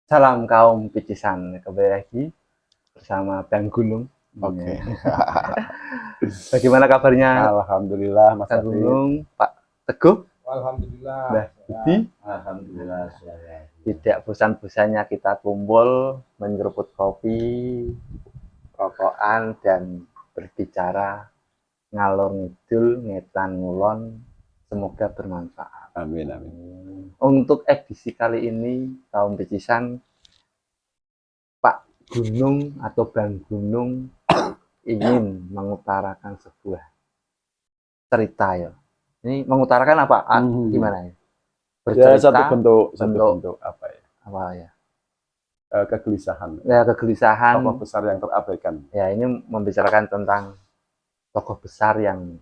Salam kaum picisan, kembali lagi bersama Bang Gunung. Oke. Bagaimana kabarnya Alhamdulillah Mas Bang David. Gunung, Pak Teguh, Alhamdulillah. Mbak Budi? Alhamdulillah. Tidak bosan-bosannya kita kumpul menyeruput kopi, rokokan, dan berbicara ngalor ngidul, ngetan ngulon. Semoga bermanfaat. Amin, amin. Untuk edisi kali ini, kaum picisan, Pak Gunung atau Bang Gunung ingin mengutarakan sebuah cerita ya. Ini mengutarakan apa? Gimana ya? Ya, satu bentuk apa ya? Apa ya? Kegelisahan. Ya, kegelisahan. Tokoh besar yang terabaikan. Ya, ini membicarakan tentang tokoh besar yang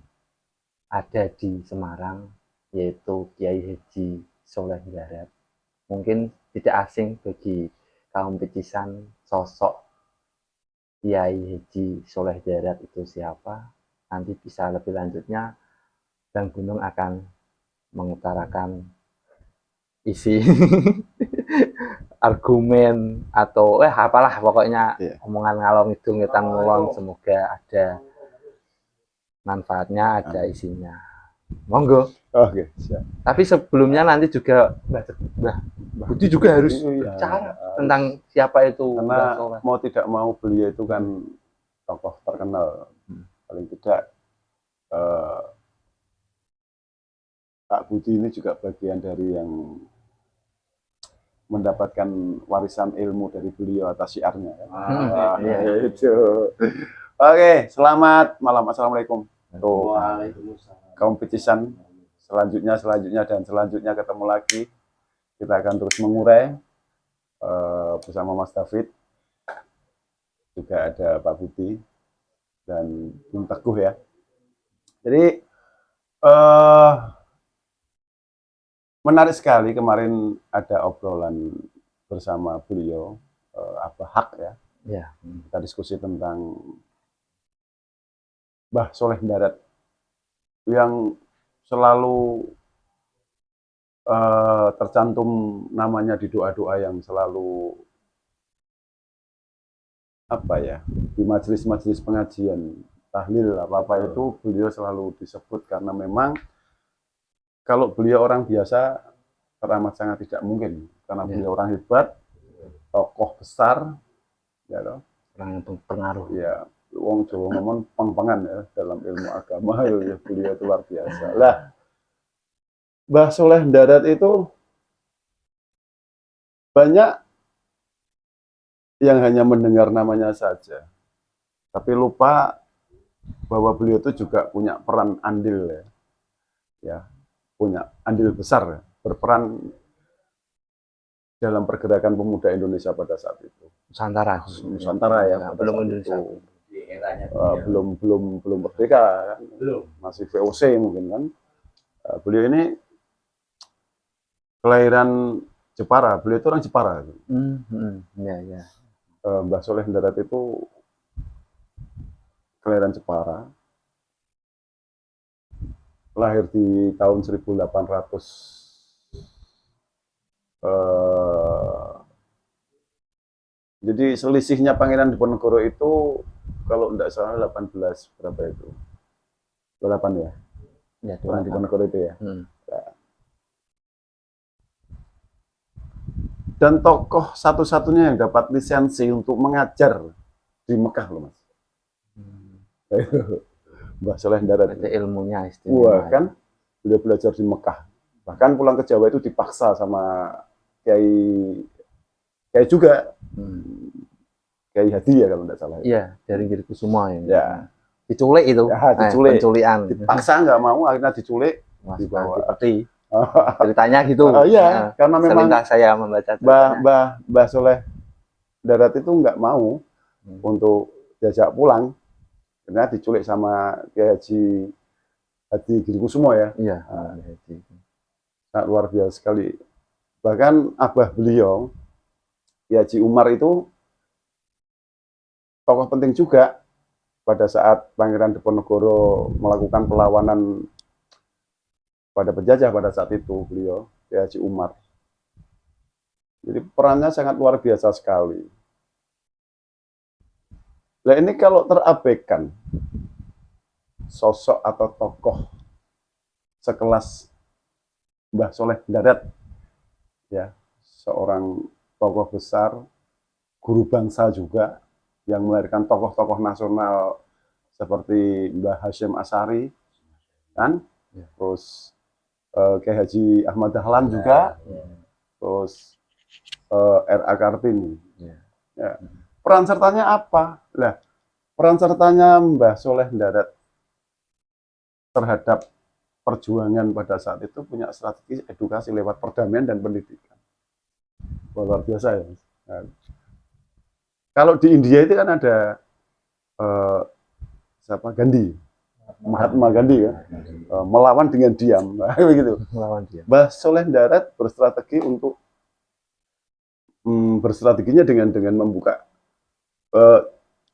ada di Semarang, yaitu Kiai Haji Soleh Darat. Mungkin tidak asing bagi kaum picisan sosok Kiai Haji Soleh Darat itu siapa. Nanti bisa lebih lanjutnya Bang Gunung akan mengutarakan isi argumen atau apalah pokoknya omongan ngalor ngidul ngetan ngulon, semoga ada manfaatnya, ada isinya. Monggo. Oke, siap. Tapi sebelumnya nanti juga Mbah Budi juga harus bicara tentang siapa itu. Karena mau tidak mau beliau itu kan tokoh terkenal. Paling tidak Pak Budi ini juga bagian dari yang mendapatkan warisan ilmu dari beliau atas syiarnya. Itu. Oke, selamat malam. Assalamualaikum. Waalaikumsalam. Kaum picisan, selanjutnya ketemu lagi. Kita akan terus mengurai bersama Mas David. Juga ada Pak Budi dan Bung Teguh ya. Jadi menarik sekali kemarin ada obrolan bersama beliau Abah Hak ya. Ya. Kita diskusi tentang Mbah Soleh Darat yang selalu tercantum namanya di doa-doa yang selalu apa ya, di majelis-majelis pengajian tahlil apa-apa itu beliau selalu disebut karena memang kalau beliau orang biasa teramat sangat tidak mungkin karena beliau orang hebat, tokoh besar, ya loh. Orang yang berpengaruh. Ya, wong Jawa ngomong peng-pengan ya dalam ilmu agama ya, beliau itu luar biasa. Lah, Mbah Soleh Darat itu banyak yang hanya mendengar namanya saja, tapi lupa bahwa beliau itu juga punya peran andil ya, punya andil besar, berperan dalam pergerakan pemuda Indonesia pada saat itu. Nusantara ya, belum Indonesia. Belum merdeka kan? Masih VOC mungkin kan. Beliau ini kelahiran Jepara, beliau itu orang Jepara. Ya. Mbah Soleh Darat itu kelahiran Jepara, lahir di tahun 1800. Jadi selisihnya Pangeran Diponegoro itu kalau tidak salah 18 berapa itu? 28 ya? Ya, Pangeran Diponegoro itu ya. Dan tokoh satu-satunya yang dapat lisensi untuk mengajar di Mekah loh Mas. Mbah Soleh Darat. Ada ilmunya istimewa. Wah kan, beliau belajar di Mekah. Bahkan pulang ke Jawa itu dipaksa sama Kiai juga. Kiai Hadi ya kalau tidak salah. Iya, dari Girikusumo ya. Ya. Diculik itu. Ya, diculik. Penculikan. Dipaksa nggak mau, akhirnya diculik. Dibawa. Ceritanya gitu. Iya, karena memang saya membaca Mbah Soleh Darat itu nggak mau untuk diajak pulang. Karena diculik sama Kiai Hadi Girikusumo ya. Iya. Sangat luar biasa sekali. Bahkan abah beliau, Kiai Haji Umar itu tokoh penting juga pada saat Pangeran Diponegoro melakukan perlawanan pada penjajah pada saat itu beliau, Kiai Haji Umar. Jadi perannya sangat luar biasa sekali. Nah ini kalau terabaikan sosok atau tokoh sekelas Mbah Soleh Darat, ya, seorang tokoh besar, guru bangsa juga, yang melahirkan tokoh-tokoh nasional seperti Mbah Hasyim Asy'ari, kan? Terus Kiai Haji Ahmad Dahlan juga, terus R.A. Kartini. Ya. Peran sertanya apa? Lah, peran sertanya Mbah Soleh Darat terhadap perjuangan pada saat itu punya strategi edukasi lewat perdamaian dan pendidikan. Luar biasa ya. Nah, kalau di India itu kan ada siapa? Gandhi, Mahatma Gandhi ya, melawan dengan diam, begitu. Melawan dia. Mbah Soleh Darat berstrategi untuk berstrateginya dengan membuka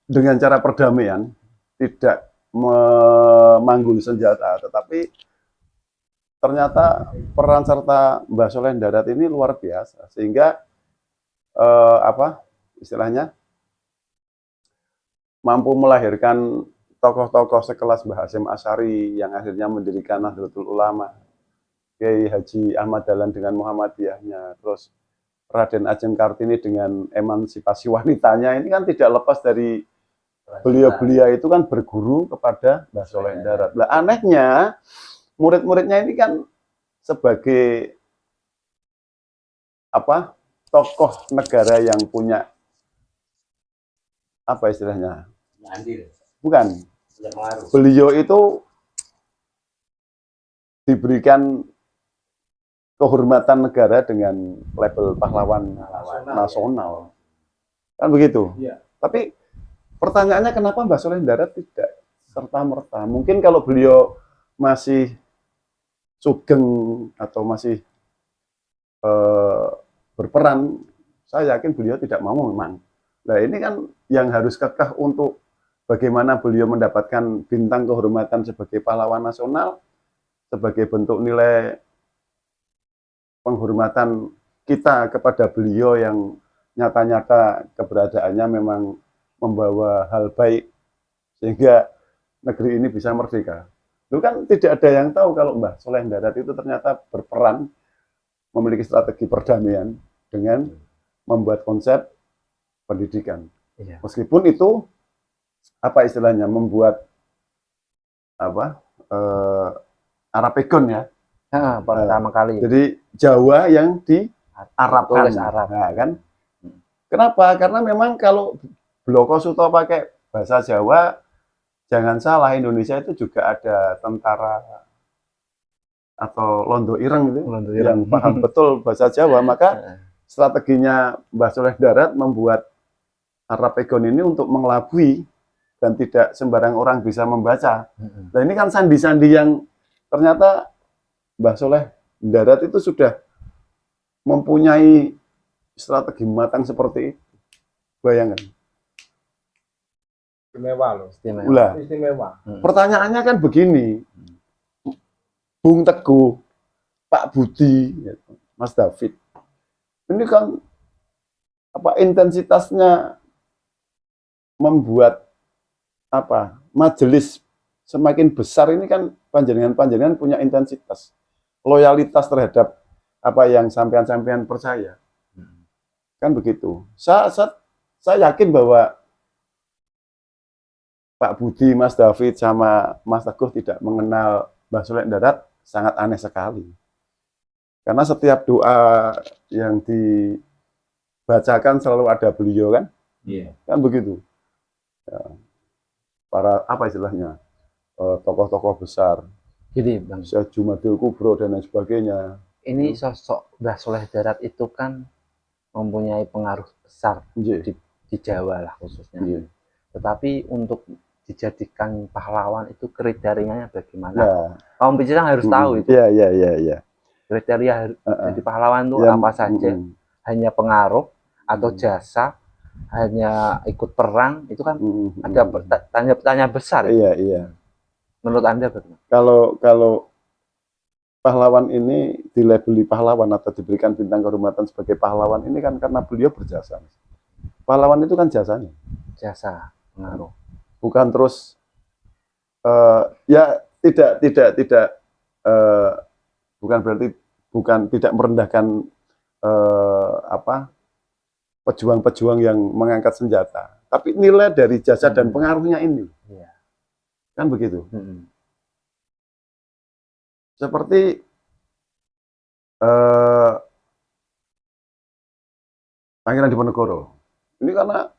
dengan cara perdamaian, tidak memanggul senjata, tetapi ternyata peran serta Mbah Soleh Darat ini luar biasa, sehingga apa istilahnya mampu melahirkan tokoh-tokoh sekelas Mbah Hasyim Asy'ari yang akhirnya mendirikan Nahdlatul Ulama, Kiai Haji Ahmad Dahlan dengan Muhammadiyahnya, terus Raden Ajeng Kartini dengan emansipasi wanitanya. Ini kan tidak lepas dari beliau-beliau itu kan berguru kepada Mbah Soleh Darat. Nah, anehnya murid-muridnya ini kan sebagai apa tokoh negara yang punya apa istilahnya? Bukan. Beliau itu diberikan kehormatan negara dengan label pahlawan nasional. Kan begitu. Iya. Tapi pertanyaannya kenapa Mbah Soleh Darat tidak serta-merta? Mungkin kalau beliau masih sugeng atau masih berperan, saya yakin beliau tidak mau memang. Nah ini kan yang harus kekeh untuk bagaimana beliau mendapatkan bintang kehormatan sebagai pahlawan nasional, sebagai bentuk nilai penghormatan kita kepada beliau yang nyata-nyata keberadaannya memang membawa hal baik sehingga negeri ini bisa merdeka. Itu kan tidak ada yang tahu kalau Mbah Soleh Darat itu ternyata berperan memiliki strategi perdamaian dengan membuat konsep pendidikan. Iya. Meskipun itu apa istilahnya membuat apa Arapegon ya. Pertama kali. Jadi Jawa yang diarabkan. Tulis Arab. Nah, kan? Kenapa? Karena memang kalau Bloko Suto pakai bahasa Jawa, jangan salah Indonesia itu juga ada tentara atau Londo Ireng itu Londo yang Ireng. paham betul bahasa Jawa. Maka strateginya Mbah Soleh Darat membuat Arapegon ini untuk mengelabui dan tidak sembarang orang bisa membaca. Nah ini kan sandi-sandi yang ternyata Mbah Soleh Darat itu sudah mempunyai strategi matang seperti itu. Bayangkan. Istimewa loh. Ulah. Istimewa. Pertanyaannya kan begini, Bung Teguh, Pak Budi, Mas David, ini kan apa intensitasnya membuat apa majelis semakin besar ini kan panjenengan punya intensitas, loyalitas terhadap apa yang sampean-sampean percaya, kan begitu. Saya yakin bahwa Pak Budi, Mas David, sama Mas Teguh tidak mengenal Mbah Soleh Darat sangat aneh sekali. Karena setiap doa yang dibacakan selalu ada beliau kan? Iya. Kan begitu. Ya. Para apa istilahnya? Tokoh-tokoh besar. Jadi Bang, Syekh Jumadil Kubro dan lain sebagainya. ini sosok Mbah Soleh Darat itu kan mempunyai pengaruh besar di Jawa lah khususnya. Iya. Tetapi untuk dijadikan pahlawan itu kriterianya bagaimana? Nah, Kaum pikiran harus tahu itu. Iya. Kriteria jadi pahlawan itu Ya, apa saja? Hanya pengaruh atau jasa, hanya ikut perang, itu kan ada tanya besar. Iya. Menurut Anda bagaimana? Kalau pahlawan ini dilabeli pahlawan atau diberikan bintang kehormatan sebagai pahlawan ini kan karena beliau berjasa. Pahlawan itu kan jasanya, Jasa, pengaruh. bukan terus ya tidak bukan berarti tidak merendahkan pejuang-pejuang yang mengangkat senjata, tapi nilai dari jasa dan pengaruhnya ini, Iya. kan begitu. Mm-mm. Seperti Pangeran Diponegoro. Ini karena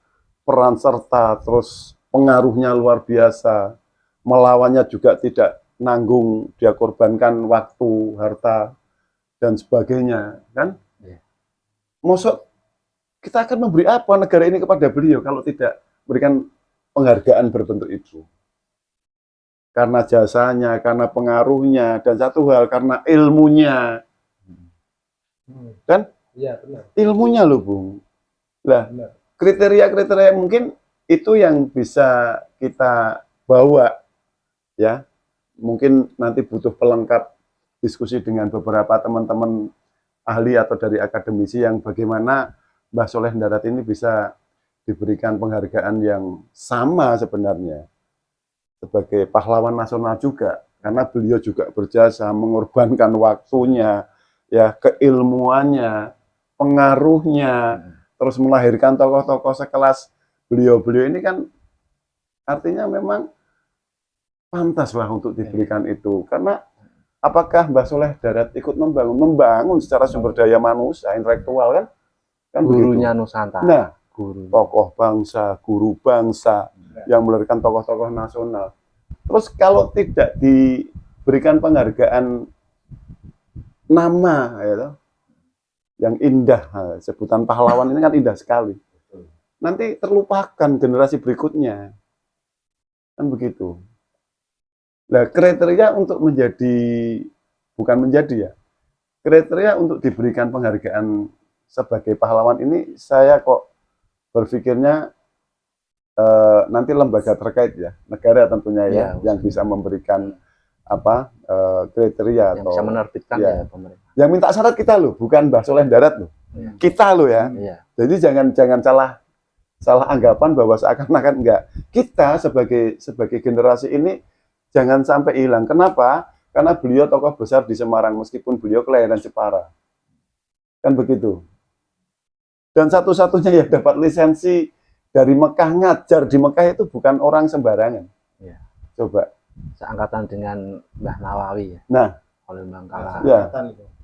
peran serta, terus pengaruhnya luar biasa, melawannya juga tidak nanggung, dia korbankan waktu, harta, dan sebagainya, kan? Iya. Maksud kita akan memberi apa negara ini kepada beliau kalau tidak berikan penghargaan berbentuk itu? Karena jasanya, karena pengaruhnya, dan satu hal karena ilmunya, kan? Iya, benar. Ilmunya loh, Bung. Lah, Benar. kriteria-kriteria mungkin itu yang bisa kita bawa, ya. Mungkin nanti butuh pelengkap diskusi dengan beberapa teman-teman ahli atau dari akademisi yang bagaimana Mbah Soleh Darat ini bisa diberikan penghargaan yang sama sebenarnya sebagai pahlawan nasional juga, karena beliau juga berjasa mengorbankan waktunya, ya, keilmuannya, pengaruhnya, terus melahirkan tokoh-tokoh sekelas beliau-beliau ini kan artinya memang pantas lah untuk diberikan itu. Karena apakah Mbah Soleh Darat ikut membangun secara sumber daya manusia, intelektual, kan Gurunya begitu. Nusantara. Nah, Guru. tokoh bangsa, guru bangsa yang melahirkan tokoh-tokoh nasional. Terus kalau tidak diberikan penghargaan nama, ya, yang indah, sebutan pahlawan ini kan indah sekali. Nanti terlupakan generasi berikutnya, kan begitu. Nah, kriteria untuk bukan menjadi ya, kriteria untuk diberikan penghargaan sebagai pahlawan ini saya kok berpikirnya nanti lembaga terkait ya, negara tentunya ya, yang bisa memberikan kriteria yang atau bisa menerbitkan ya pemerintah. Yang minta syarat kita loh, bukan Mbah Soleh Darat loh. Ya. Kita loh ya. Iya. Jadi jangan salah anggapan bahwa seakan-akan enggak. Kita sebagai generasi ini jangan sampai hilang. Kenapa? Karena beliau tokoh besar di Semarang meskipun beliau kelahiran Jepara. Kan begitu. Dan satu-satunya yang dapat lisensi dari Mekah, ngajar di Mekah itu bukan orang sembarangan. Ya. Coba. Seangkatan dengan Mbah Nawawi ya. Nah, oleh Bangkalan. Ya.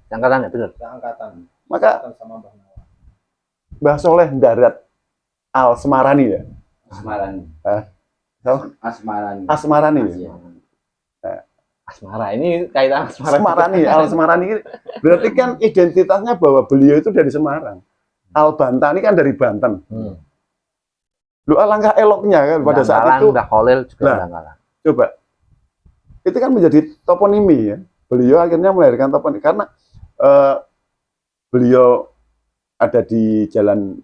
Seangkatan ya benar. Seangkatan. Maka Sama Mbah Nawawi. Mbah Soleh Darat Al Semarani ya. Asmarani. Asmarani. Asmarani. Ya. Asmara ini kaitan Asmara. Semarani, Al Semarani. Berarti kan identitasnya bahwa beliau itu dari Semarang. Al Bantani kan dari Banten. Lu alangkah eloknya kan pada saat itu. Mbah Kholil juga Bangkalan. Coba. Itu kan menjadi toponimi ya. Beliau akhirnya melahirkan toponimi karena beliau ada di Jalan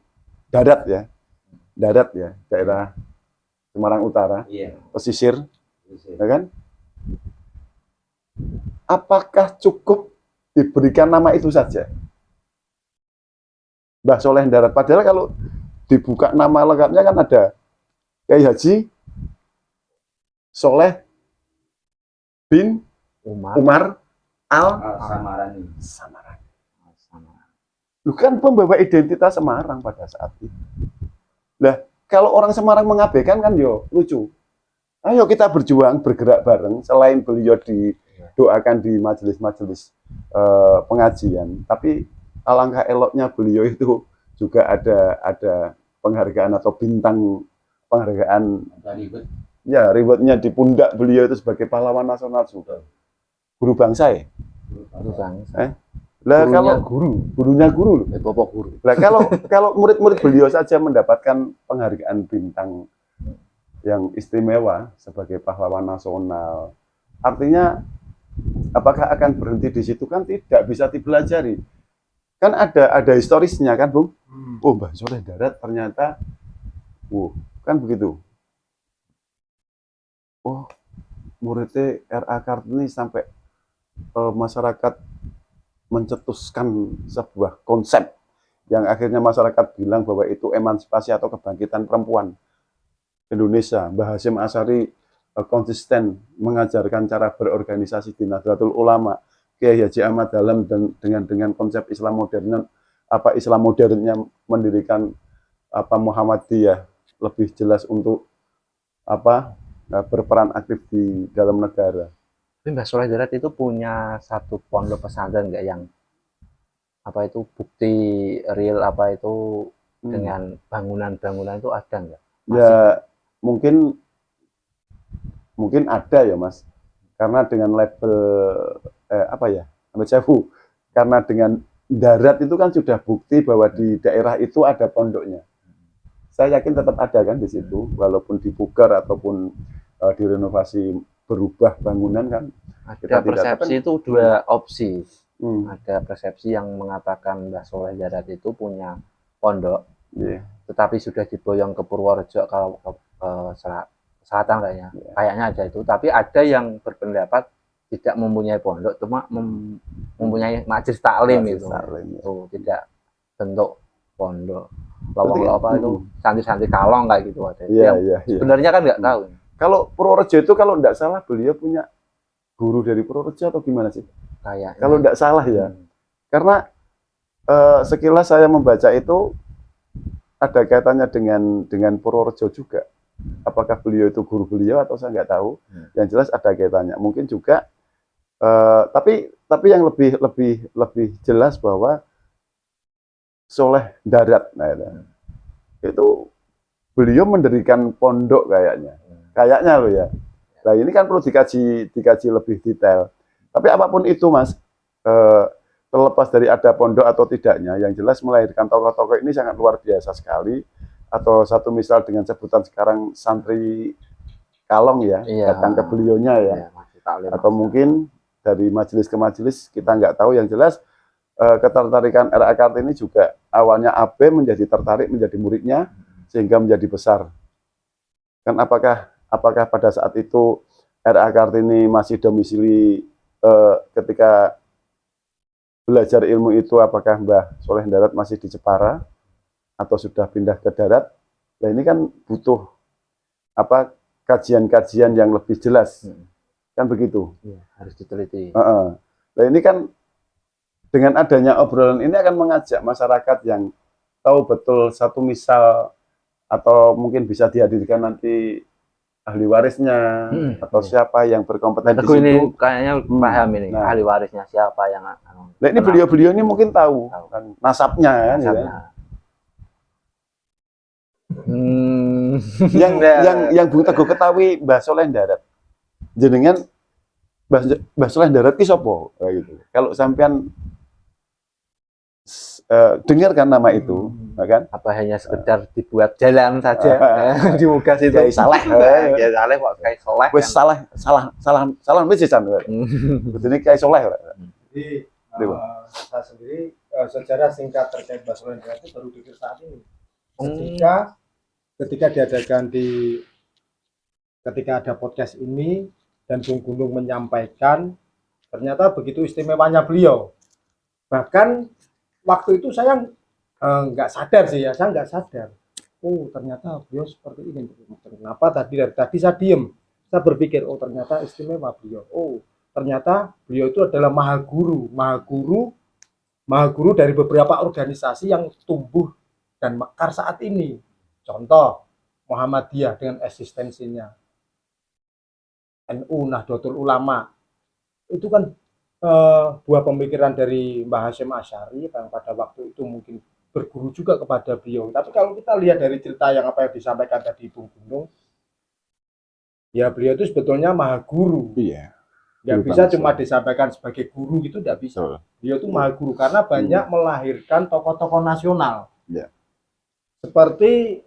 Darat ya, daerah Semarang Utara, pesisir, ya kan? Apakah cukup diberikan nama itu saja? Mbah Soleh Darat. Padahal kalau dibuka nama lengkapnya kan ada Kiai Haji Soleh bin Umar Al Samarani. Lu kan pembawa identitas Semarang pada saat itu. Nah, kalau orang Semarang mengabaikan kan yo lucu. Ayo kita berjuang, bergerak bareng. Selain beliau didoakan di majelis-majelis pengajian, tapi alangkah eloknya beliau itu juga ada penghargaan atau bintang penghargaan. Ya, rewardnya di pundak beliau itu sebagai pahlawan nasional juga. Guru bangsa ya? Guru bangsa. Lah kalau gurunya guru loh. Bapak guru. Lah kalau murid-murid beliau saja mendapatkan penghargaan bintang yang istimewa sebagai pahlawan nasional, artinya apakah akan berhenti di situ? Kan tidak, bisa dipelajari. Kan ada historisnya kan, Bung? Oh, Mbah Soleh Darat ternyata kan begitu. Oh, muridnya R.A. Kartini sampai masyarakat mencetuskan sebuah konsep yang akhirnya masyarakat bilang bahwa itu emansipasi atau kebangkitan perempuan Indonesia. Mbah Hasyim Asy'ari konsisten mengajarkan cara berorganisasi di Nahdlatul Ulama, Kiai Haji Ahmad Dahlan, dan dengan konsep Islam modern, Islam modernnya mendirikan Muhammadiyah, lebih jelas untuk berperan aktif di dalam negara. Tapi Mbah Soleh Darat itu punya satu pondok pesantren nggak yang itu bukti real itu dengan bangunan-bangunan itu ada nggak? Ya mungkin ada ya Mas, karena dengan label karena dengan darat itu kan sudah bukti bahwa di daerah itu ada pondoknya. Saya yakin tetap ada kan di situ, walaupun dipugar ataupun direnovasi, berubah bangunan kan. Ada persepsi itu dua opsi. Ada persepsi yang mengatakan Mbah Soleh Darat itu punya pondok, tetapi sudah diboyong ke Purworejo kalau ke selatan kayaknya. Kayaknya ada itu. Tapi ada yang berpendapat tidak mempunyai pondok, cuma mempunyai majelis taklim itu. Tidak bentuk pondok. Lawang-lawang itu santri-santri kalong kayak gitu ada. Sebenarnya kan nggak tahu. Kalau Purworejo itu kalau nggak salah beliau punya guru dari Purworejo atau gimana sih? Kayaknya. Kalau nggak salah ya. Karena sekilas saya membaca itu ada kaitannya dengan Purworejo juga. Apakah beliau itu guru beliau atau saya nggak tahu. Yang jelas ada kaitannya. Mungkin juga tapi yang lebih jelas bahwa Soleh Darat itu beliau mendirikan pondok kayaknya loh ya. Nah ini kan perlu dikaji lebih detail. Tapi apapun itu Mas, terlepas dari ada pondok atau tidaknya, yang jelas melahirkan tokoh-tokoh ini sangat luar biasa sekali. Atau satu misal dengan sebutan sekarang santri kalong ya, datang ke beliaunya ya. Atau mungkin dari majelis ke majelis, kita nggak tahu. Yang jelas ketertarikan RA Kartini juga awalnya AB menjadi tertarik menjadi muridnya sehingga menjadi besar. Kan apakah pada saat itu RA Kartini masih domisili ketika belajar ilmu itu, apakah Mbah Soleh Darat masih di Jepara atau sudah pindah ke darat? Nah ini kan butuh kajian-kajian yang lebih jelas, kan begitu? Harus diteliti. Nah ini kan dengan adanya obrolan ini akan mengajak masyarakat yang tahu betul satu misal, atau mungkin bisa dihadirkan nanti ahli warisnya atau siapa yang berkompeten di situ. Ini kayaknya paham ini, ahli warisnya siapa yang. Nah ini beliau ini mungkin tahu kan nasabnya kan. Yang Bung Teguh ketahui Mbah Soleh Darat. Jenengan Mbah Soleh Darat ki sapa? Gitu. Kalau sampean dengarkan nama itu, kan? Apa hanya sekedar dibuat jalan saja di muka situ? Kiai Saleh, Kiai Saleh kok Kiai Soleh. Wes salah wis jan. Betulnya Kiai Soleh. Jadi saya sendiri sejarah singkat terkait Mbah Soleh Darat itu baru dikir saat ini. Ketika diadakan ketika ada podcast ini dan Bung Gunung menyampaikan, ternyata begitu istimewanya beliau. Bahkan waktu itu saya nggak sadar sih ya, saya nggak sadar. Oh ternyata beliau seperti ini. Kenapa tadi saya diem? Saya berpikir, oh ternyata istimewa beliau. Oh ternyata beliau itu adalah maha guru dari beberapa organisasi yang tumbuh dan mekar saat ini. Contoh Muhammadiyah dengan eksistensinya, NU Nahdlatul Ulama, itu kan buah pemikiran dari Mbah Hasyim Asy'ari yang pada waktu itu mungkin berguru juga kepada beliau. Tapi kalau kita lihat dari cerita yang disampaikan tadi Bung Gunung, ya beliau itu sebetulnya maha guru. Iya. Nggak bisa cuma disampaikan sebagai guru gitu, nggak bisa. Beliau itu maha guru karena banyak melahirkan tokoh-tokoh nasional. Iya. Seperti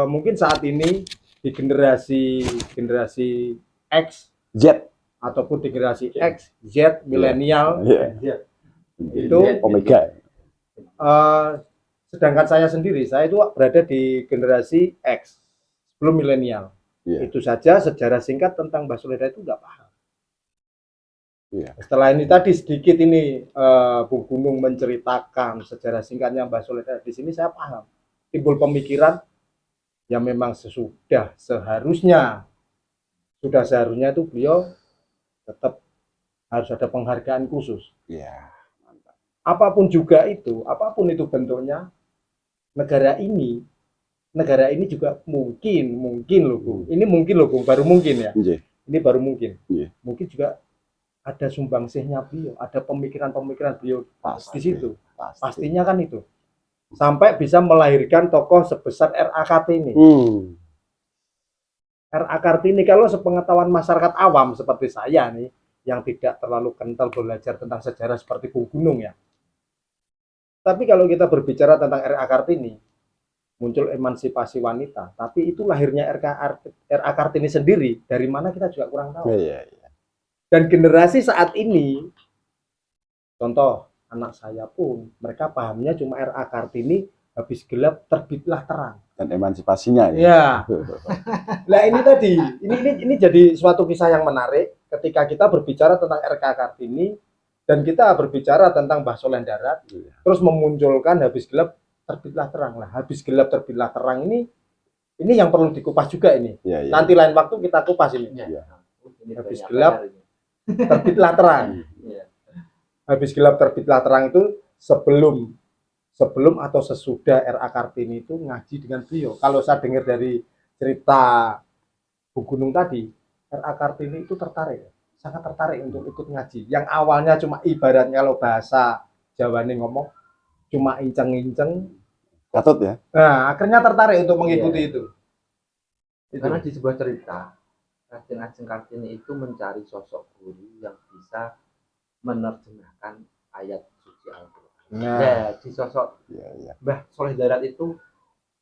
mungkin saat ini di generasi X, Z, ataupun di generasi X, Z, milenial, itu Omega. Sedangkan saya sendiri, saya itu berada di generasi X, belum milenial. Itu saja sejarah singkat tentang Mbah Soleh Darat itu nggak paham. Iya. Setelah ini tadi sedikit ini Bung Gunung menceritakan sejarah singkatnya Mbah Soleh Darat, di sini saya paham. Timbul pemikiran yang memang seharusnya itu beliau tetap harus ada penghargaan khusus. Iya. Apapun itu bentuknya, negara ini juga mungkin loh Bung. Ini mungkin loh Bung, baru mungkin ya. Iya. Ini baru mungkin. Iya. Mungkin juga ada sumbangsihnya beliau, ada pemikiran-pemikiran beliau Pasti. di situ. Pasti. Pastinya kan itu. Sampai bisa melahirkan tokoh sebesar R.A. Kartini. R.A. Kartini, kalau sepengetahuan masyarakat awam seperti saya nih, yang tidak terlalu kental belajar tentang sejarah seperti Bung Gunung ya. Tapi kalau kita berbicara tentang R.A. Kartini, muncul emansipasi wanita, tapi itu lahirnya R.A. Kartini sendiri, dari mana kita juga kurang tahu. Iya. Dan generasi saat ini, contoh anak saya pun, mereka pahamnya cuma R.A. Kartini, habis gelap terbitlah terang. Dan emansipasinya ya. Nah ini tadi, ini jadi suatu kisah yang menarik ketika kita berbicara tentang R.A. Kartini dan kita berbicara tentang Mbah Soleh Darat, terus memunculkan habis gelap terbitlah terang. Lah habis gelap terbitlah terang ini yang perlu dikupas juga ini. Ya. Nanti lain waktu kita kupas ini. Ya. Habis gelap terbitlah terang. Habis gelap terbitlah terang itu sebelum atau sesudah R.A. Kartini itu ngaji dengan beliau. Kalau saya dengar dari cerita Bu Gunung tadi, R.A. Kartini itu sangat tertarik untuk ikut ngaji. Yang awalnya cuma ibaratnya kalau bahasa Jawa ini ngomong cuma inceng-inceng. Katut ya. Nah, akhirnya tertarik untuk mengikuti itu. Karena di sebuah cerita, Raden Ajeng Kartini itu mencari sosok guru yang bisa menerjemahkan ayat suci Al-Quran. Nah, ya, di sosok Mbah Soleh Darat itu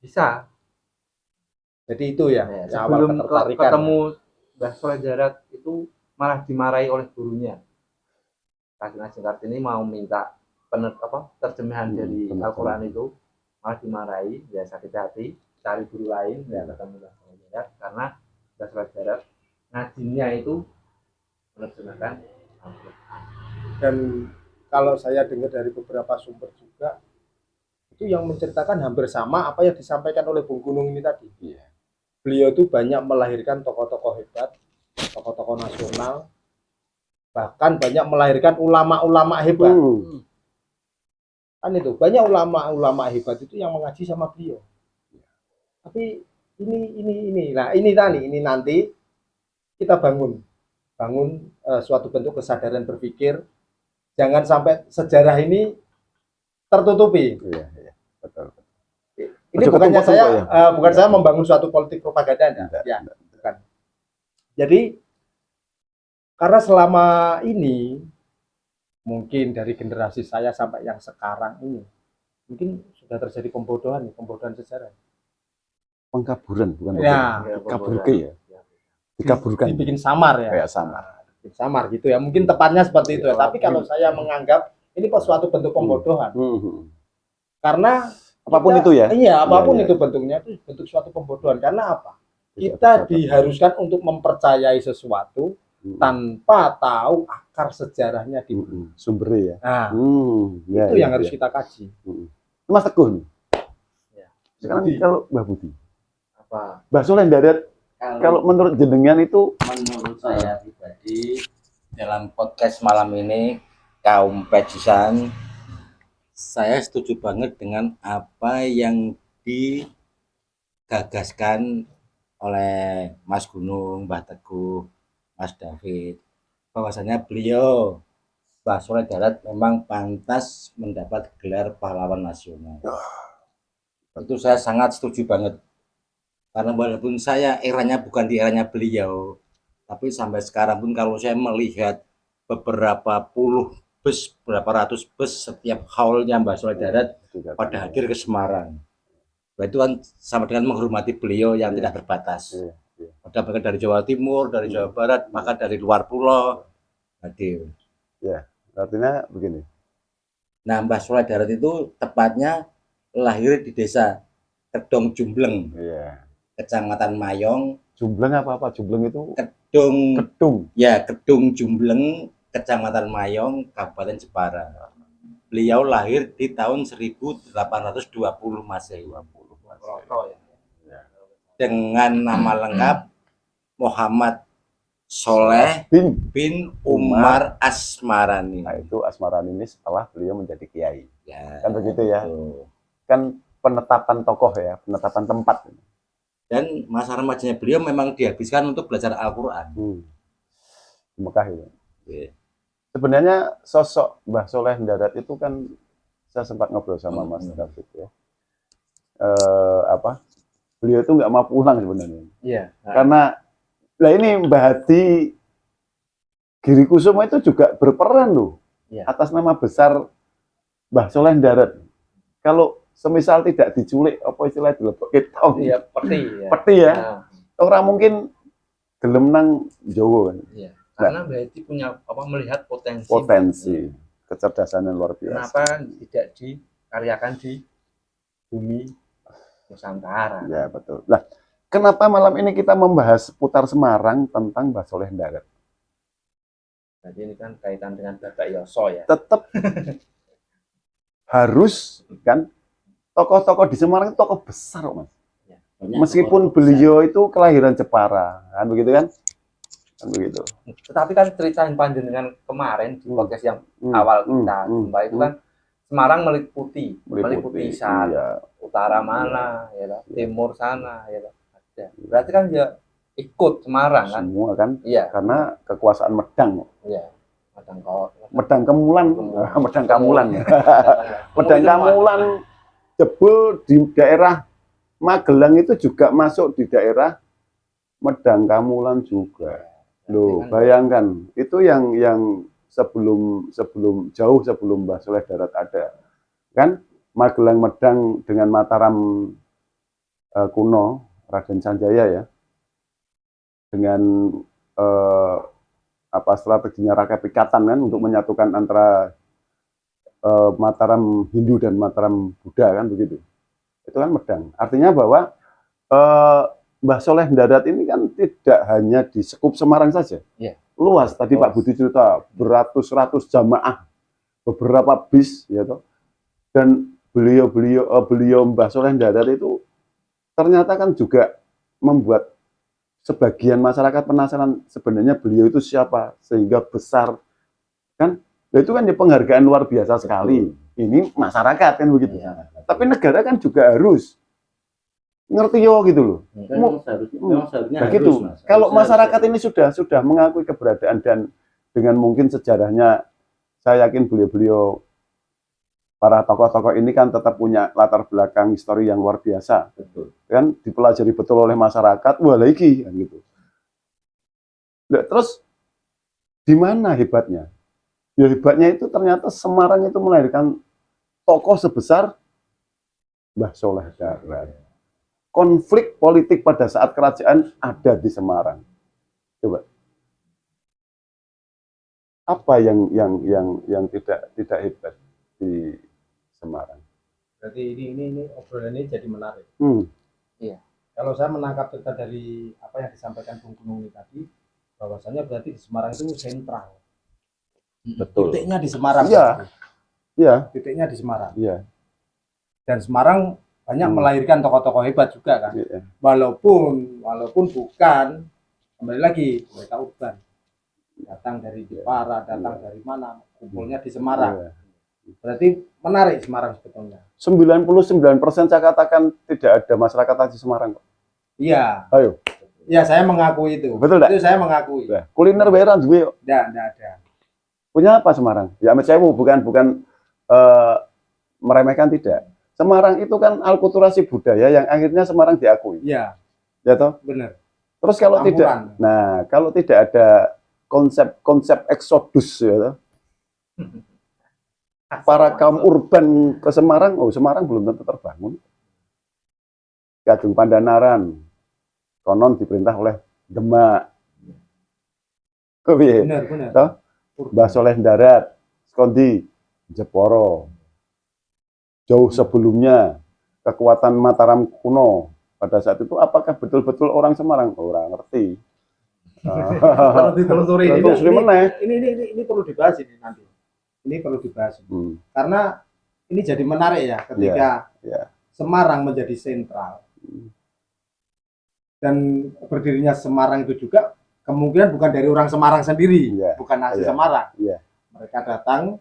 bisa. Jadi itu ya, sebelum ketemu Mbah Soleh Darat itu malah dimarahi oleh gurunya. Raden Ajeng Kartini mau minta terjemahan dari Al-Quran itu, malah dimarahi, ya sakit hati, cari guru lain, ya ketemu Mbah Soleh Darat, karena Mbah Soleh Darat ngajinya itu menerjemahkan Al-Quran. Dan kalau saya dengar dari beberapa sumber juga, itu yang menceritakan hampir sama apa yang disampaikan oleh Bung Gunung ini tadi. Beliau itu banyak melahirkan tokoh-tokoh hebat, tokoh-tokoh nasional, bahkan banyak melahirkan ulama-ulama hebat. Kan itu, banyak ulama-ulama hebat itu yang mengaji sama beliau. Tapi ini nanti kita bangun suatu bentuk kesadaran berpikir. Jangan sampai sejarah ini tertutupi. Iya, betul. Ini bukannya saya membangun suatu politik propaganda, bukan. Jadi karena selama ini mungkin dari generasi saya sampai yang sekarang ini mungkin sudah terjadi pembodohan sejarah. Pengkaburan, bukan pembodohan. Dikaburkan. Dibikin samar ya. Kayak samar gitu ya, mungkin tepatnya seperti itu ya. Tapi kalau saya menganggap ini suatu bentuk pembodohan, karena apapun itu ya, iya apapun itu bentuknya, itu bentuk suatu pembodohan. Karena apa? Kita diharuskan untuk mempercayai sesuatu tanpa tahu akar sejarahnya di sumbernya ya. Nah, itu yang harus kita kaji. Mas Teguh, sekarang kalau Mbah Budi, Mbah Soleh Darat, kalau menurut jenengan itu? Menurut saya pribadi, dalam podcast malam ini kaum pejusan, saya setuju banget dengan apa yang digagaskan oleh Mas Gunung, Mbah Teguh, Mas David, bahwasanya beliau Mbah Soleh Darat memang pantas mendapat gelar pahlawan nasional. Itu saya sangat setuju banget. Karena walaupun saya eranya bukan di eranya beliau, tapi sampai sekarang pun kalau saya melihat beberapa puluh bus, berapa ratus bus setiap haulnya Mbah Soleh Darat pada hadir ke Semarang. Itu kan sama dengan menghormati beliau yang tidak terbatas. Ada mereka dari Jawa Timur, dari Jawa Barat, bahkan dari luar pulau hadir. Ya, artinya begini. Nah, Mbah Soleh Darat itu tepatnya lahir di desa Kedong Jumbleng. Kecamatan Mayong. Jumbleng apa? Jumbleng itu? Kedung. Ya, Kedung Jumbleng, Kecamatan Mayong, Kabupaten Jepara. Beliau lahir di tahun 1820 Masehi. Dengan nama lengkap Muhammad Soleh bin Umar Asmarani. Nah, itu Asmarani ini setelah beliau menjadi kiai. Ya, Kan begitu ya. betul. Kan penetapan tokoh ya, penetapan tempat. Dan masa remajanya beliau memang dihabiskan untuk belajar Al-Quran. Di Mekah itu. Ya. Sebenarnya sosok Mbah Soleh Ndarat itu kan saya sempat ngobrol sama Mas David ya. Beliau itu nggak mau pulang sebenarnya. Iya. Karena lah ini Mbah Hadi Giri Kusumo itu juga berperan loh. Iya. Atas nama besar Mbah Soleh Ndarat. Kalau semisal tidak diculik, apa istilah dilebok ketong. Iya, peti ya. Peti ya. Nah, Orang mungkin gelem nang Jawa kan. iya. Karena berarti punya melihat potensi. Potensi, kecerdasan yang luar biasa. Kenapa tidak dikaryakan di bumi Nusantara? Ya betul. Nah, kenapa malam ini kita membahas seputar Semarang tentang Mbah Soleh Ndarat? Jadi ini kan kaitan dengan Bapak Yoso ya. Tetap harus kan tokoh-tokoh di Semarang itu tokoh besar, Mas. Ya. Meskipun beliau itu kelahiran Jepara, kan begitu kan? Kan begitu. Tetapi kan ceritain panjenengan kemarin di podcast yang awal kita jumpa itu kan Semarang meliputi sana, iya. utara mana, ya, timur sana, ya, ada. Berarti kan dia ikut Semarang kan? Semua kan? Iya. Karena kekuasaan Medang. Iya. Medang Kemulan, Medang Kamulan. Medang Kamulan jebul di daerah Magelang itu juga masuk di daerah Medang Kamulan juga. Loh, bayangkan itu yang sebelum jauh sebelum Mbah Soleh Ndarat ada. Kan Magelang Medang dengan Mataram kuno Raden Sanjaya ya. Dengan strateginya Raka Pikatan kan untuk menyatukan antara Mataram Hindu dan Mataram Buddha kan begitu. Itu kan Medang. Artinya bahwa Mbah Soleh Ndarat ini kan tidak hanya di sekup Semarang saja. Yeah. Luas. Tadi Pak Budi cerita beratus-ratus jamaah, beberapa bis, ya toh. Dan beliau Mbah Soleh Ndarat itu ternyata kan juga membuat sebagian masyarakat penasaran sebenarnya beliau itu siapa sehingga besar kan. Nah, itu kan ya penghargaan luar biasa sekali. Ini masyarakat kan begitu. Ya. Tapi negara kan juga harus ngerti yo gitu loh. Seharusnya Begitu. harus, Mas. Kalau Harusnya masyarakat harus. ini sudah mengakui keberadaan dan dengan mungkin sejarahnya, saya yakin beliau para tokoh-tokoh ini kan tetap punya latar belakang histori yang luar biasa. Betul. Kan dipelajari betul oleh masyarakat. Wah lagi kan gitu. Nah, terus di mana hebatnya? Ya hebatnya itu ternyata Semarang itu melahirkan tokoh sebesar Mbah Soleh Ndarat. Konflik politik pada saat kerajaan ada di Semarang. Coba. Apa yang tidak hebat di Semarang? Berarti ini obrolan ini jadi menarik. Iya. Kalau saya menangkap cerita dari apa yang disampaikan Bung Gunung ini tadi, bahwasannya berarti di Semarang itu sentral. Betul. Titiknya di Semarang. Iya. Iya. Titiknya di Semarang. Iya. Dan Semarang banyak melahirkan tokoh-tokoh hebat juga kan. Iya. Walaupun bukan, kembali lagi mereka urban. Datang dari Jepara, datang dari mana, kumpulnya di Semarang. Iya. Berarti menarik Semarang sebetulnya. 99% saya katakan tidak ada masyarakat di Semarang. Iya. Ayo. Ya saya mengakui itu. Betul enggak? Itu saya mengakui. Nah, kuliner beran juga. Enggak ada. Punya apa Semarang? Ya Amit Sewu bukan meremehkan tidak. Semarang itu kan alkulturasi budaya yang akhirnya Semarang diakui. Iya. Ya toh? Benar. Terus kalau Campuran. kalau tidak ada konsep eksodus ya toh, para kaum urban ke Semarang, Semarang belum tentu terbangun. Gadung Pandanaran, konon diperintah oleh Demak. Kepiye? Benar. Toh? Mbah Soleh Ndarat, Skondi, Jepara. Jauh sebelumnya kekuatan Mataram kuno pada saat itu apakah betul-betul orang Semarang? Orang ngerti. Perlu ditelusuri. Telusuri meneh. Ini perlu dibahas ini nanti. Ini perlu dibahas. Karena ini jadi menarik ya ketika Semarang menjadi sentral. Dan berdirinya Semarang itu juga kemungkinan bukan dari orang Semarang sendiri, bukan asli Semarang. Mereka datang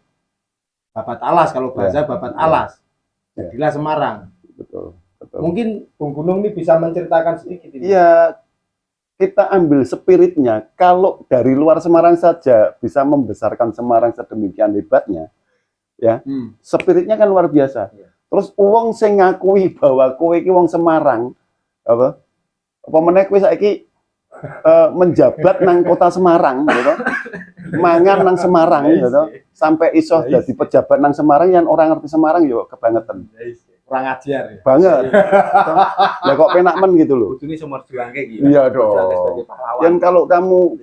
babat alas, kalau bahasa babat alas. Jadilah Semarang. Betul. Mungkin Bung Gunung ini bisa menceritakan sedikit ini. Iya, kita ambil spiritnya. Kalau dari luar Semarang saja bisa membesarkan Semarang sedemikian hebatnya, ya, spiritnya kan luar biasa. Terus uang sing ngakui bahwa kowe iki wong Semarang, apa meneh kowe saiki menjabat nang kota Semarang, gitu, mangan nang Semarang, gitu, sampai iso jadi pejabat nang Semarang yang orang ngerti Semarang, yo kebangetan. Kurang ajar ya. Banget. Ya kok penak men gitu loh. Ini sumber juang kayak gitu. Iya dong. Dan kalau kamu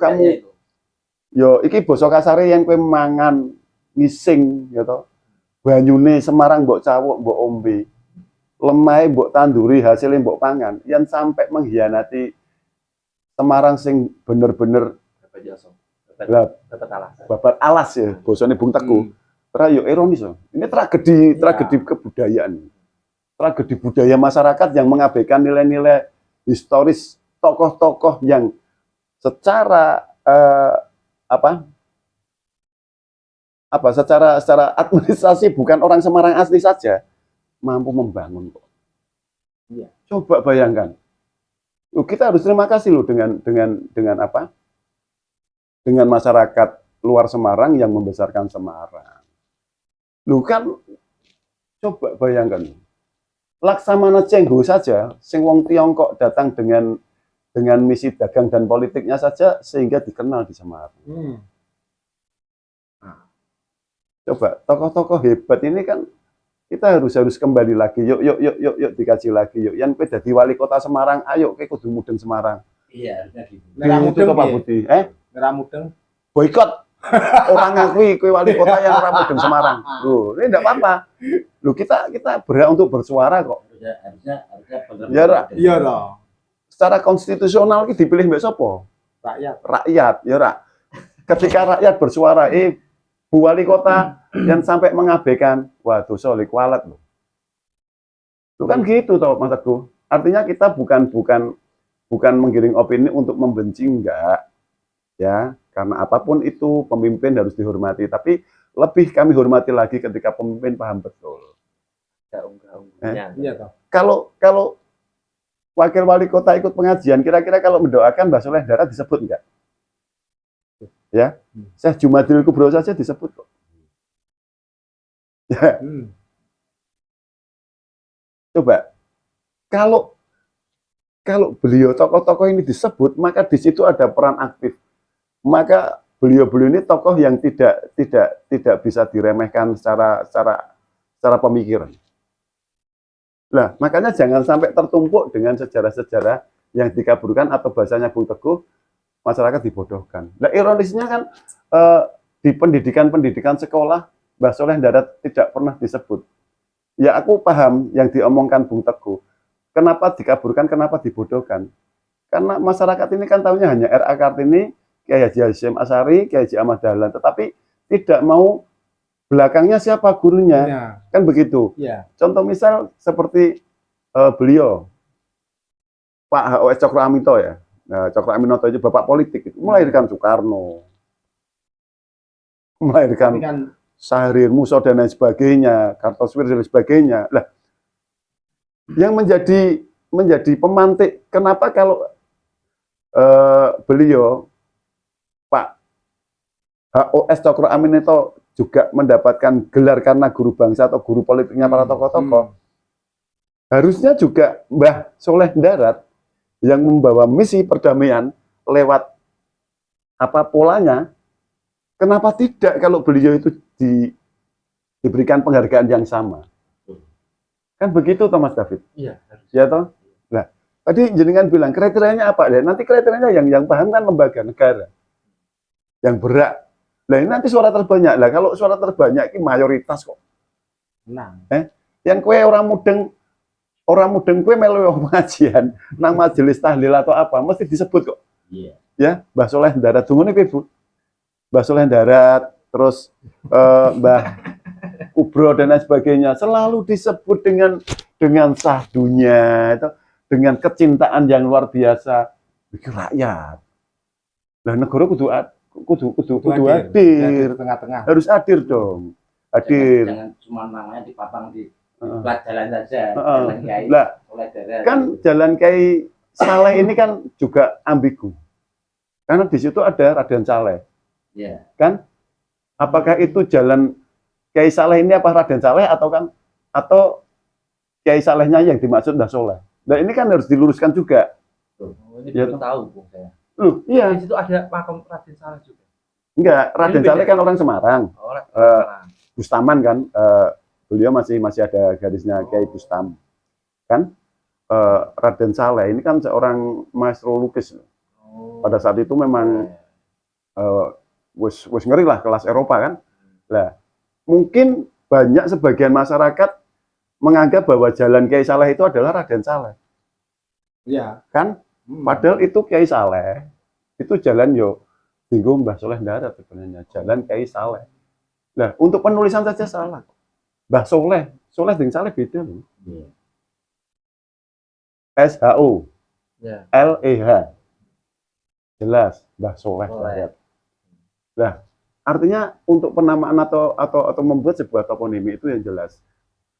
yo iki basa kasare yang kowe mangan ngising gitu. Banyune Semarang mbok cawuk, mbok ombe. Lemahe mbok tanduri, hasilnya mbok pangan. Yang sampai mengkhianati Semarang sing bener-bener babat alas ya, bosone Bung Teguh. Yo ironis loh. Ini tragedi kebudayaan. Tragedi budaya masyarakat yang mengabaikan nilai-nilai historis tokoh-tokoh yang secara secara administrasi bukan orang Semarang asli saja mampu membangun kok. Iya. Coba bayangkan. Kita harus terima kasih loh dengan apa? Dengan masyarakat luar Semarang yang membesarkan Semarang. Lu kan coba bayangkan. Laksamana Cengho saja, sing wong Tiongkok datang dengan misi dagang dan politiknya saja sehingga dikenal di Semarang. Coba tokoh-tokoh hebat ini kan kita harus kembali lagi. Yuk dikaji lagi. Yuk, yang jadi wali kota Semarang, ayo ke kudu mudeng Semarang. Iya, gitu. Merah mudeng Pak Budi. Merah mudeng. Boikot. Orang ngakui kue wali kota yang ora mudeng Semarang. Loh, ini enggak apa-apa. Loh, kita berhak untuk bersuara kok. Harusnya Iya dong. Secara konstitusional ki dipilih mbek sapa? Rakyat, ya ora. Ketika rakyat bersuara, Bu Wali Kota yang sampai mengabaikan, wah dosa kualat loh. Itu kan gitu toh Mas Teguh. Artinya kita bukan menggiring opini untuk membenci, enggak. Ya, karena apapun itu pemimpin harus dihormati, tapi lebih kami hormati lagi ketika pemimpin paham betul. Iya toh. Kalau wakil wali kota ikut pengajian, kira-kira kalau mendoakan Mbah Soleh Darat disebut enggak? Ya, Syekh Jumadil Kubro saja disebut kok. Ya. Coba, kalau beliau tokoh-tokoh ini disebut, maka di situ ada peran aktif. Maka beliau-beliau ini tokoh yang tidak bisa diremehkan secara pemikiran. Nah, makanya jangan sampai tertumpuk dengan sejarah-sejarah yang dikaburkan atau bahasanya Bung Teguh, masyarakat dibodohkan. Nah, ironisnya kan di pendidikan sekolah, Mbah Soleh Darat tidak pernah disebut. Ya, aku paham yang diomongkan Bung Teguh. Kenapa dikaburkan, kenapa dibodohkan? Karena masyarakat ini kan tahunya hanya R.A. Kartini, Kiai Haji Hasyim Asy'ari, Kiai Haji Ahmad Dahlan, tetapi tidak mau belakangnya siapa gurunya, kan begitu. Contoh misal seperti beliau, Pak H.O.S. Cokro Amito ya. Nah, Cokro Aminoto itu bapak politik, itu melahirkan Soekarno, melahirkan Syahrir Muso dan lain sebagainya, Kartosuwir dan lain sebagainya. Lah, yang menjadi pemantik, kenapa kalau beliau Pak H.O.S. Cokro Aminoto juga mendapatkan gelar karena guru bangsa atau guru politiknya para tokoh-tokoh. Harusnya juga Mbah Soleh Darat yang membawa misi perdamaian lewat apa polanya, kenapa tidak kalau beliau itu diberikan penghargaan yang sama? Kan begitu Thomas David? Iya. Ya toh? Nah, tadi jenengan bilang kriterianya apa? Ya, nanti kriterianya yang paham kan lembaga negara. Yang berat. Nah, ini nanti suara terbanyak. Lah kalau suara terbanyak ini mayoritas kok. Nah, yang kue orang mudeng kue melu pengajian nang majelis tahlil atau apa mesti disebut kok. Iya. ya Mbah Soleh Darat dungune piye Bu? Mbah Soleh Darat, terus Mbah Kubro dan lain sebagainya selalu disebut dengan sahdunya itu, dengan kecintaan yang luar biasa bagi rakyat. Lah negara kudu hadir, di tengah-tengah. harus hadir dong, hadir. Jangan cuma namanya dipapang di plat jalan saja. Heeh. Jalan Kiai Lah, Soleh Darat. kan Jalan Kiai Saleh ini kan juga ambigu. Karena di situ ada Raden Saleh. Ya. Kan? Apakah itu Jalan Kiai Saleh ini apa Raden Saleh atau Kiai Salehnya yang dimaksud Mbah Soleh? Nah, ini kan harus diluruskan juga. Ini Ya, baru tahu Bung saya. Loh, iya. Di situ ada makam Raden Saleh juga. Enggak, Raden Ini beda. Saleh kan orang Semarang. Oh, Bustaman kan, beliau masih ada garisnya Kiai Bustam. Kan? Raden Saleh ini kan seorang maestro lukis. Pada saat itu memang wis ngeri lah kelas Eropa kan. Lah, mungkin banyak sebagian masyarakat menganggap bahwa Jalan Kiai Saleh itu adalah Raden Saleh. Iya. Kan? Padahal itu Kiai Saleh, itu jalan yo dinggo Mbah Soleh Darat sebenarnya, Jalan Kiai Saleh. Nah, untuk penulisan saja salah. Mbah Soleh dengan Saleh beda loh. SHO, Ya. LEH. Jelas, Mbah Soleh Darat. Nah, artinya untuk penamaan atau membuat sebuah toponimi itu yang jelas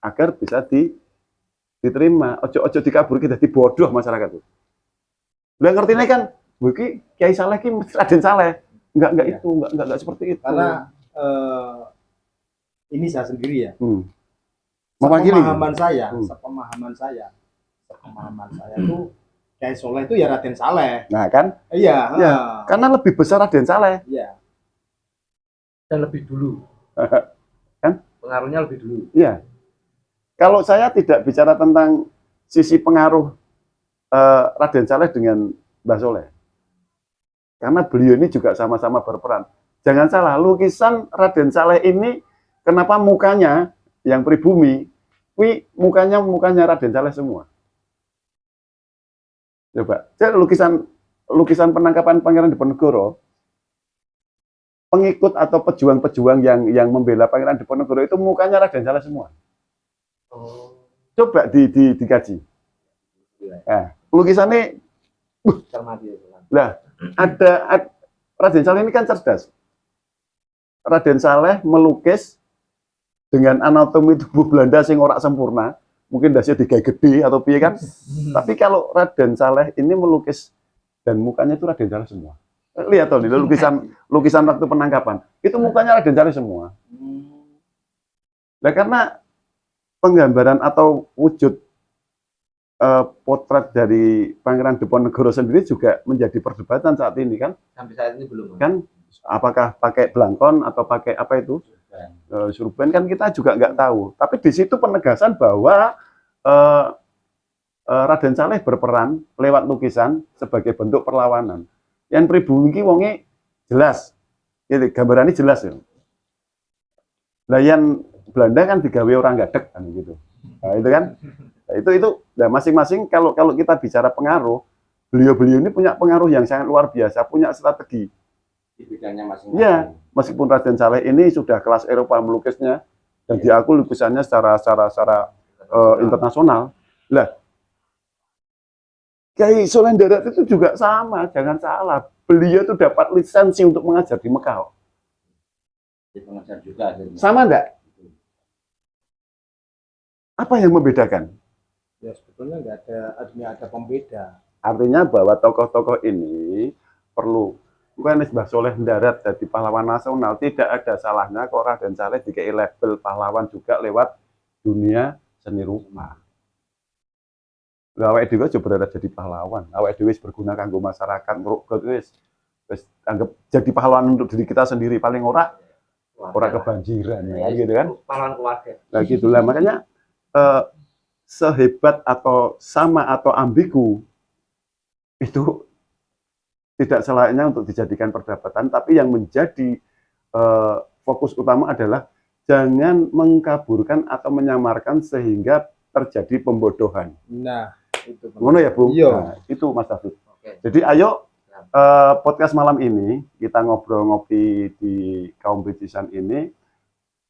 agar bisa diterima. Ojo dikabur kita bodoh masyarakat itu. Lah ngertine kan, iki Kiai Saleh ki Raden Saleh. Enggak Ya. itu, enggak seperti itu. Karena ini saya sendiri ya. Mewakili. Sepemahaman saya tuh Kiai Soleh itu ya Raden Saleh. Nah, kan? Iya. Ya, karena lebih besar Raden Saleh. Iya. Dan lebih dulu. Kan? Pengaruhnya lebih dulu. Iya. Kalau saya tidak bicara tentang sisi pengaruh Raden Saleh dengan Mbah Soleh. Karena beliau ini juga sama-sama berperan. Jangan salah, lukisan Raden Saleh ini kenapa mukanya yang pribumi, mukanya Raden Saleh semua. Coba, jadi lukisan penangkapan Pangeran Diponegoro, pengikut atau pejuang-pejuang yang membela Pangeran Diponegoro itu mukanya Raden Saleh semua. Coba dikaji. Nah, lukisannya, lah ada Raden Saleh ini kan cerdas. Raden Saleh melukis dengan anatomi tubuh Belanda sing ora sempurna, mungkin dasnya digawe gede atau piye kan. Tapi kalau Raden Saleh ini melukis dan mukanya itu Raden Saleh semua. Lihat tuh nih lukisan waktu penangkapan, itu mukanya Raden Saleh semua. Nah, karena penggambaran atau wujud potret dari Pangeran Diponegoro sendiri juga menjadi perdebatan saat ini kan. Sampai saat ini belum. Kan apakah pakai blangkon atau pakai apa itu surban kan kita juga nggak tahu. Tapi di situ penegasan bahwa Raden Saleh berperan lewat lukisan sebagai bentuk perlawanan. Yang pribumi ki wonge jelas, jadi gambarannya jelas ya. Lah yang Belanda kan digawe orang gadek kan gitu. Nah, itu kan. Nah, itu nah masing-masing kalau kita bicara pengaruh, beliau ini punya pengaruh yang sangat luar biasa, punya strategi. Di bidangnya masing-masing. Ya, meskipun Raden Saleh ini sudah kelas Eropa melukisnya dan diakui lukisannya secara internasional. Lah, Kiai Soleh Darat itu juga sama, jangan salah. Beliau itu dapat lisensi untuk mengajar di Mekah. Di pengajar juga akhirnya. Sama enggak? Apa yang membedakan? Ya sebetulnya nggak ada pembeda. Artinya bahwa tokoh-tokoh ini perlu, bukan Mbah Soleh Darat jadi pahlawan nasional, tidak ada salahnya kok Raden Saleh dikei label pahlawan juga lewat dunia seni rupa. Lah awake dhewe aja berharap jadi pahlawan. Awake dhewe berguna kanggo masyarakat, wis anggap jadi pahlawan untuk diri kita sendiri, paling ora kebanjiran ya, gitu kan. Pahlawan keluarga. Nah gitulah makanya sehebat atau sama atau ambigu itu tidak selayaknya untuk dijadikan perdebatan, tapi yang menjadi fokus utama adalah jangan mengkaburkan atau menyamarkan sehingga terjadi pembodohan. Nah, itu. Ngono ya, Bung? Iya. Nah, itu Mas David. Oke. Jadi ayo podcast malam ini kita ngobrol ngopi di kaum pecisan ini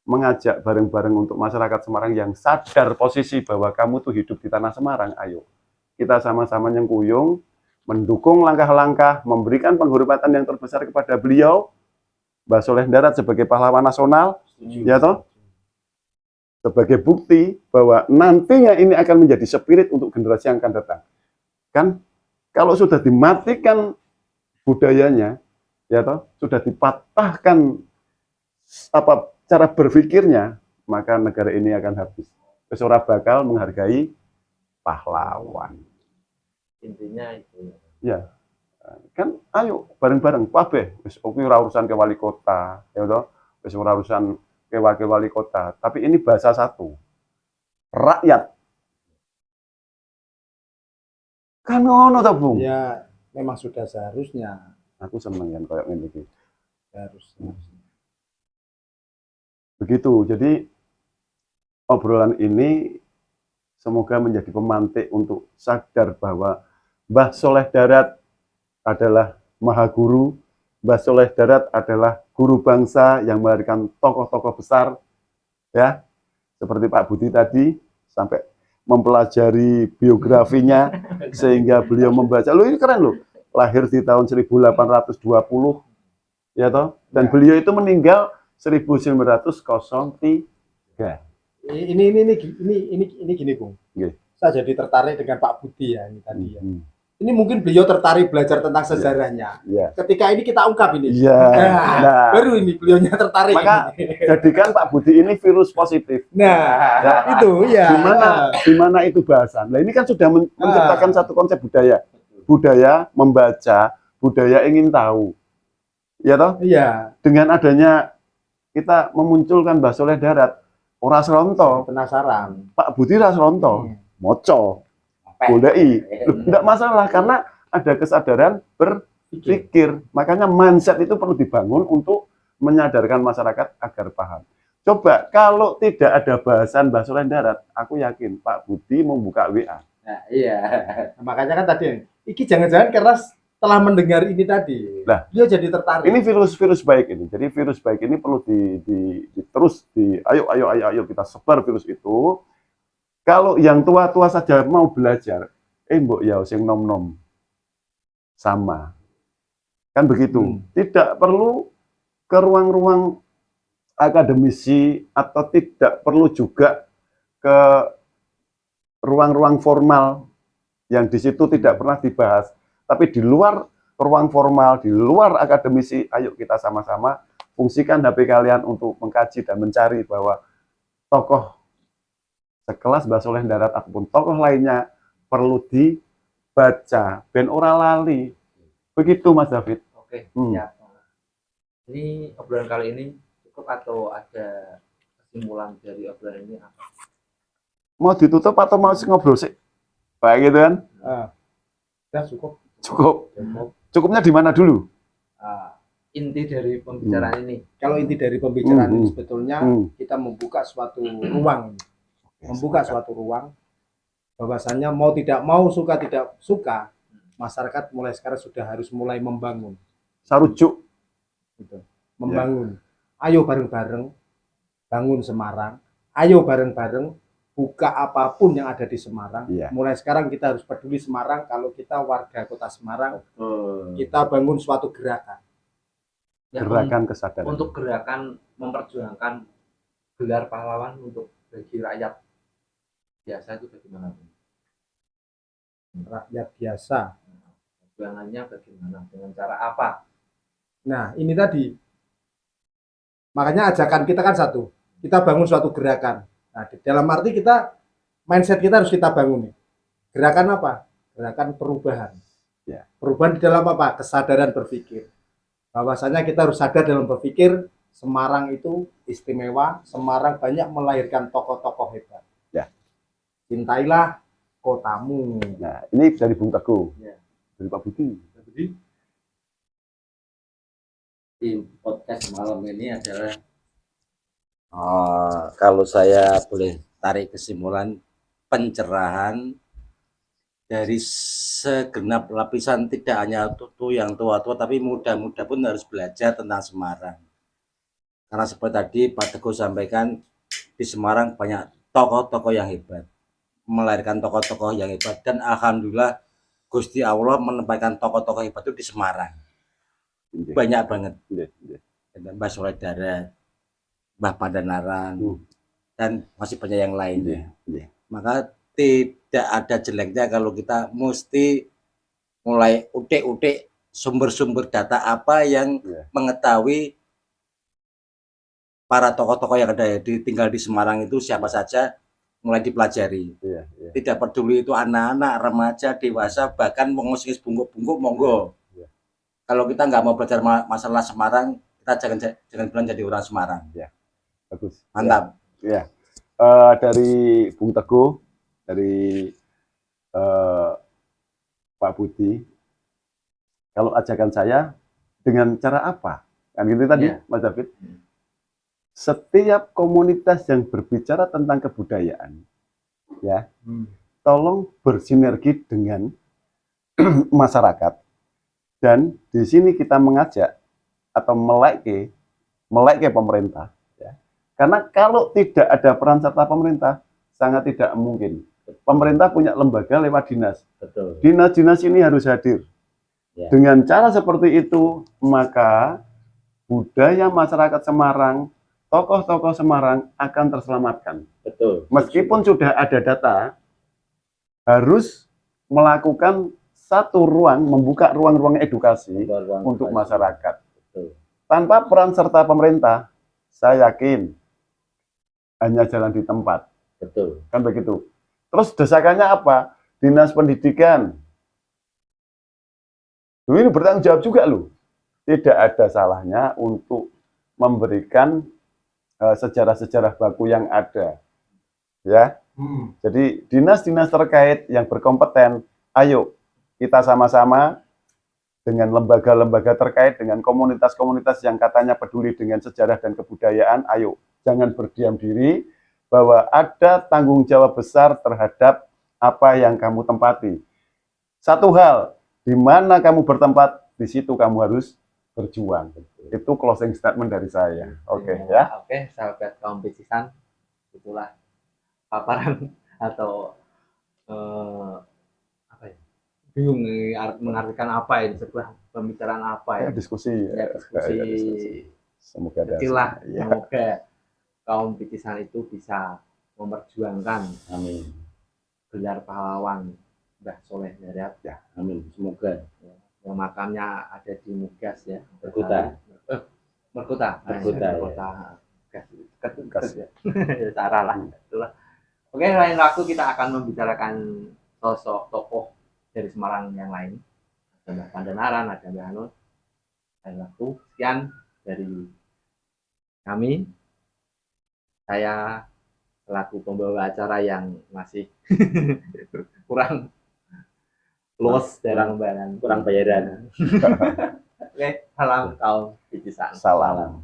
mengajak bareng-bareng untuk masyarakat Semarang yang sadar posisi bahwa kamu tuh hidup di tanah Semarang. Ayo kita sama-sama nyengkuyung, mendukung langkah-langkah, memberikan penghormatan yang terbesar kepada beliau, Mbah Soleh Darat sebagai pahlawan nasional, ya toh, sebagai bukti bahwa nantinya ini akan menjadi spirit untuk generasi yang akan datang. Kan kalau sudah dimatikan budayanya, ya toh, sudah dipatahkan apa cara berpikirnya, maka negara ini akan habis. Wis ora bakal menghargai pahlawan. Intinya itu. Ya. Kan ayo bareng-bareng kabeh wis ora urusan ke wali kota, ya toh, wis ora urusan ke wakil wali kota, tapi ini bahasa satu. Rakyat. Kan ngono ta, Bung? Ya, memang sudah seharusnya. Aku seneng kan koyo ngene iki. Seharusnya. Begitu. Jadi obrolan ini semoga menjadi pemantik untuk sadar bahwa Mbah Soleh Darat adalah Maha Guru, Mbah Soleh Darat adalah guru bangsa yang melahirkan tokoh-tokoh besar, ya, seperti Pak Budi tadi, sampai mempelajari biografinya, sehingga beliau membaca, loh ini keren loh, lahir di tahun 1820, ya toh, dan beliau itu meninggal 1903. Ini gini, Bung. Nggih. Saya jadi tertarik dengan Pak Budi ya ini tadi ya. Ini mungkin beliau tertarik belajar tentang sejarahnya. Ya. Ketika ini kita ungkap ini. Iya. Nah, baru ini beliaunya tertarik. maka jadikan Pak Budi ini virus positif. Nah, itu ya. Di mana itu bahasan. Nah, ini kan sudah menciptakan satu konsep budaya. Budaya membaca, budaya ingin tahu. Ya toh? Iya. Dengan adanya kita memunculkan Mbah Soleh Darat, ora seronto, Penasaran. Pak Budi ra seronto, moco, goleki. Enggak masalah karena ada kesadaran berpikir. Makanya mindset itu perlu dibangun untuk menyadarkan masyarakat agar paham. Coba kalau tidak ada bahasan Mbah Soleh Darat, aku yakin Pak Budi membuka WA. Nah, iya. Nah, makanya kan tadi, iki jangan-jangan karena setelah mendengar ini tadi, dia jadi tertarik. Ini virus baik ini. Jadi virus baik ini perlu terus ayo kita sebar virus itu. Kalau yang tua-tua saja mau belajar, mbok ya sing nom-nom sama. Kan begitu. Tidak perlu ke ruang-ruang akademisi atau tidak perlu juga ke ruang-ruang formal yang di situ tidak pernah dibahas. Tapi di luar ruang formal, di luar akademisi, ayo kita sama-sama fungsikan HP kalian untuk mengkaji dan mencari bahwa tokoh sekelas Mbah Soleh Darat ataupun tokoh lainnya perlu dibaca, ben ora lali. Begitu Mas David. Oke, ya. Ini obrolan kali ini cukup atau ada kesimpulan dari obrolan ini apa? Mau ditutup atau mau ngobrol sih? Baik gitu kan? Ya cukup. Cukupnya di mana dulu? Inti dari pembicaraan ini. Kalau inti dari pembicaraan ini sebetulnya kita membuka suatu ruang. Membuka suatu ruang bahwasannya mau tidak mau, suka tidak suka, masyarakat mulai sekarang sudah harus mulai membangun. Sarujuk. Gitu. Membangun. Ayo bareng-bareng bangun Semarang. Ayo bareng-bareng buka apapun yang ada di Semarang. Mulai sekarang kita harus peduli Semarang. Kalau kita warga kota Semarang, kita bangun suatu gerakan. Gerakan kesadaran. Untuk gerakan memperjuangkan gelar pahlawan untuk bagi rakyat biasa itu bagaimana? Rakyat biasa. Perjuangannya bagaimana? Dengan cara apa? Nah, ini tadi. Makanya ajakan kita kan satu. Kita bangun suatu gerakan. Nah, dalam arti kita, mindset kita harus kita bangun. Gerakan apa? Gerakan perubahan. Ya. Perubahan di dalam apa? Kesadaran berpikir. Bahwasanya kita harus sadar dalam berpikir, Semarang itu istimewa, Semarang banyak melahirkan tokoh-tokoh hebat. Ya. Cintailah kotamu. Nah, ini dari Bung Teguh. Ya. Dari Pak Budi. Di podcast malam ini adalah kalau saya boleh tarik kesimpulan, pencerahan dari segenap lapisan, tidak hanya tuh yang tua-tua, tapi muda-muda pun harus belajar tentang Semarang. Karena seperti tadi Pak Teguh sampaikan, di Semarang banyak tokoh-tokoh yang hebat, melahirkan tokoh-tokoh yang hebat, dan alhamdulillah Gusti Allah menempatkan tokoh-tokoh hebat itu di Semarang. Nggih, Banyak banget. nggih, nggih. Mbah Soleh Darat, Mbah Pandanaran, dan masih banyak yang lainnya. Nggih. Maka tidak ada jeleknya kalau kita mesti mulai utik-utik sumber-sumber data apa yang mengetahui para tokoh-tokoh yang ada tinggal di Semarang itu siapa saja, mulai dipelajari. Iya. Tidak peduli itu anak-anak, remaja, dewasa, bahkan mengusik bungkuk-bungkuk, monggo. Iya. Kalau kita nggak mau belajar masalah Semarang, kita jangan bilang jadi orang Semarang. Ya, bagus. Mantap. Ya. Dari Bung Teguh, dari Pak Budi, kalau ajakan saya dengan cara apa? Kan gitu tadi, Mas David. Setiap komunitas yang berbicara tentang kebudayaan, ya, tolong bersinergi dengan masyarakat. Dan di sini kita mengajak atau melek pemerintah, ya. Karena kalau tidak ada peran serta pemerintah, sangat tidak mungkin. Pemerintah punya lembaga lewat dinas. Betul. Dinas-dinas ini harus hadir. Ya. Dengan cara seperti itu, maka budaya masyarakat Semarang, tokoh-tokoh Semarang akan terselamatkan. Betul. Meskipun sudah ada data, harus melakukan satu ruang, membuka ruang-ruang edukasi untuk masyarakat. Betul. Tanpa peran serta pemerintah, saya yakin hanya jalan di tempat. Betul. Kan begitu. Terus desakannya apa? Dinas Pendidikan. Ini bertanggung jawab juga loh. Tidak ada salahnya untuk memberikan sejarah-sejarah baku yang ada. Ya. Jadi dinas-dinas terkait yang berkompeten, ayo kita sama-sama dengan lembaga-lembaga terkait, dengan komunitas-komunitas yang katanya peduli dengan sejarah dan kebudayaan, ayo jangan berdiam diri, bahwa ada tanggung jawab besar terhadap apa yang kamu tempati. Satu hal, di mana kamu bertempat, di situ kamu harus berjuang. Itu closing statement dari saya. Oke, ya. Oke, sahabat kaum picisan, itulah paparan atau apa ya? Bingung mengartikan apa ini, sebuah pembicaraan apa ya? Diskusi. Diskusi. Semoga ada. Semoga kaum picisan itu bisa memperjuangkan gelar pahlawan Mbah Soleh Darat. Ya, amin. Semoga. Ya, yang makamnya ada di Mugas ya. Merkuta. Merkuta. Cara lah. Itulah. Oke, lain waktu kita akan membicarakan sosok tokoh dari Semarang yang lain. Ada Mbah Pandanaran, ada Mbah Hanun. Lain waktu. Sekian dari kami. Saya selaku pembawa acara yang masih kurang luas dalam kurang bayaran. Oke, salam kaum picisan. Salam.